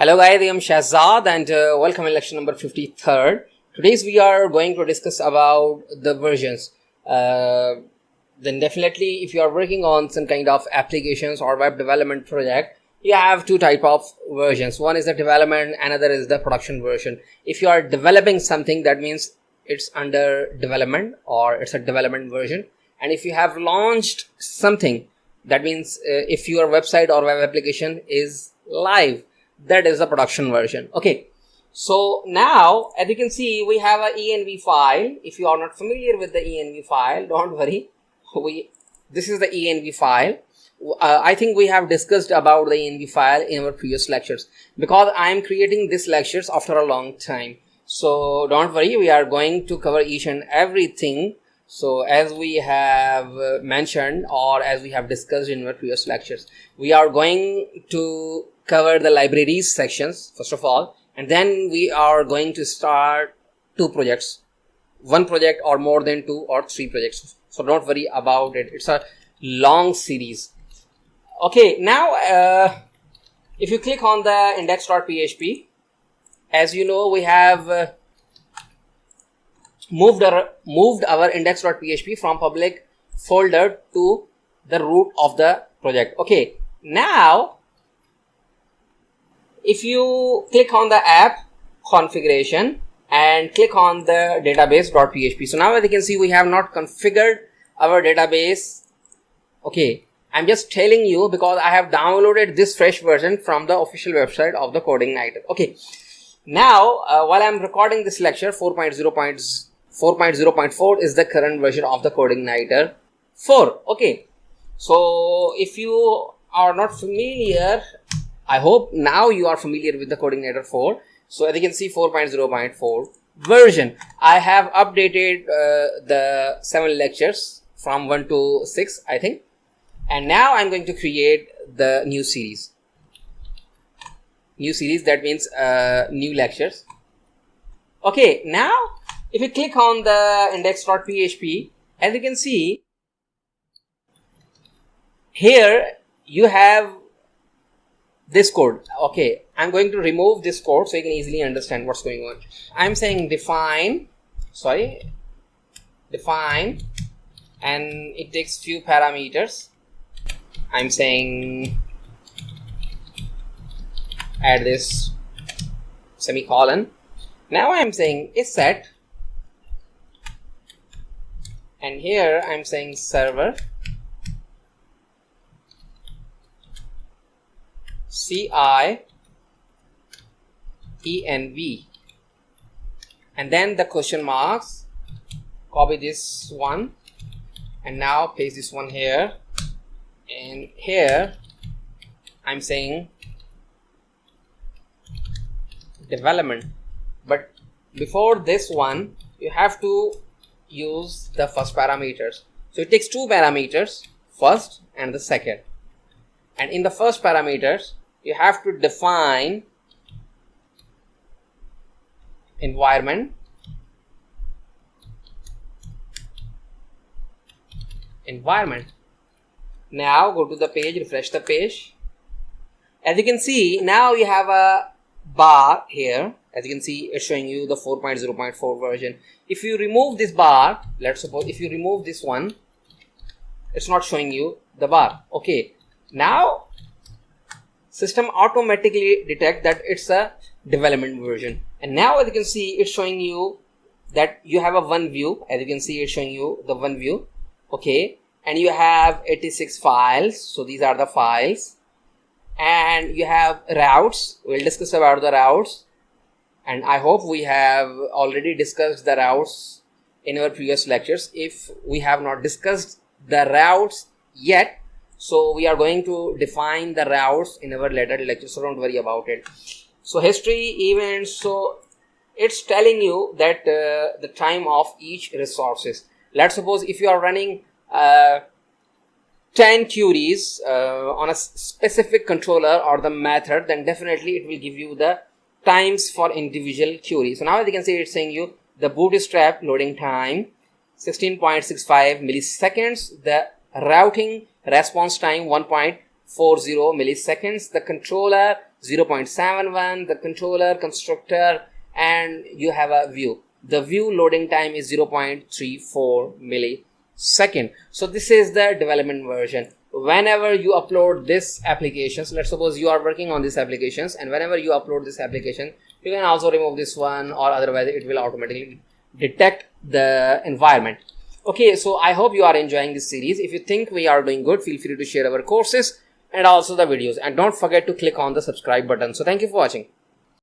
Hello guys, I am Shahzad and welcome in lecture number 53rd. Today's we are going to discuss about the versions. Then definitely if you are working on some kind of applications or web development project, you have two type of versions. One is the development, another is the production version. If you are developing something, that means it's under development or it's a development version. And if you have launched something, that means if your website or web application is live, that is the production version. Okay, so now as you can see, we have a env file. If you are not familiar with the env file, don't worry, this is the env file. I think we have discussed about the env file in our previous lectures, because I am creating these lectures after a long time. So don't worry, we are going to cover each and everything. So as we have mentioned, or as we have discussed in our previous lectures, we are going to cover the libraries sections first of all, and then we are going to start two projects, one project or more than two or three projects. So don't worry about it, it's a long series. Okay, now if you click on the index.php, as you know, we have moved our index.php from public folder to the root of the project. Okay, now if you click on the app configuration and click on the database.php, so now as you can see, we have not configured our database. Okay, I'm just telling you because I have downloaded this fresh version from the official website of the Codeigniter. Okay, now while I'm recording this lecture, 4.0.4 is the current version of the Codeigniter 4. Okay, so if you are not familiar, I hope now you are familiar with the Codeigniter 4. So as you can see, 4.0.4 version. I have updated the 7 lectures from 1 to 6, I think. And now I'm going to create the new series. New series, that means new lectures. Okay, now if you click on the index.php, as you can see, here you have this code. Okay, I'm going to remove this code so you can easily understand what's going on. I'm saying define, and it takes few parameters. I'm saying add this semicolon. Now I'm saying is set, and here I'm saying server CI4, and then the question marks, copy this one and now paste this one here, and here I'm saying development. But before this one, you have to use the first parameters. So it takes two parameters, first and the second. And in the first parameters, you have to define environment, Now go to the page, refresh the page. As you can see, now you have a bar here. As you can see, it's showing you the 4.0.4 version. If you remove this bar, let's suppose if you remove this one, it's not showing you the bar. Okay, now system automatically detect that it's a development version, and now as you can see, it's showing you that you have a one view. As you can see, it's showing you the one view. Okay, and you have 86 files. So these are the files, and you have routes. We'll discuss about the routes, and I hope we have already discussed the routes in our previous lectures. If we have not discussed the routes yet, so we are going to define the routes in our later lecture, so don't worry about it. So history, events, so it's telling you that the time of each resources. Let's suppose if you are running 10 queries on a specific controller or the method, then definitely it will give you the times for individual query. So now as you can see, it's saying you the bootstrap loading time 16.65 milliseconds, the routing response time 1.40 milliseconds, the controller 0.71, the controller, constructor, and you have a view. The view loading time is 0.34 millisecond. So this is the development version. Whenever you upload this applications, let's suppose you are working on these applications, and whenever you upload this application, you can also remove this one, or otherwise it will automatically detect the environment. Okay, so I hope you are enjoying this series. If you think we are doing good, feel free to share our courses and also the videos, and don't forget to click on the subscribe button. So thank you for watching.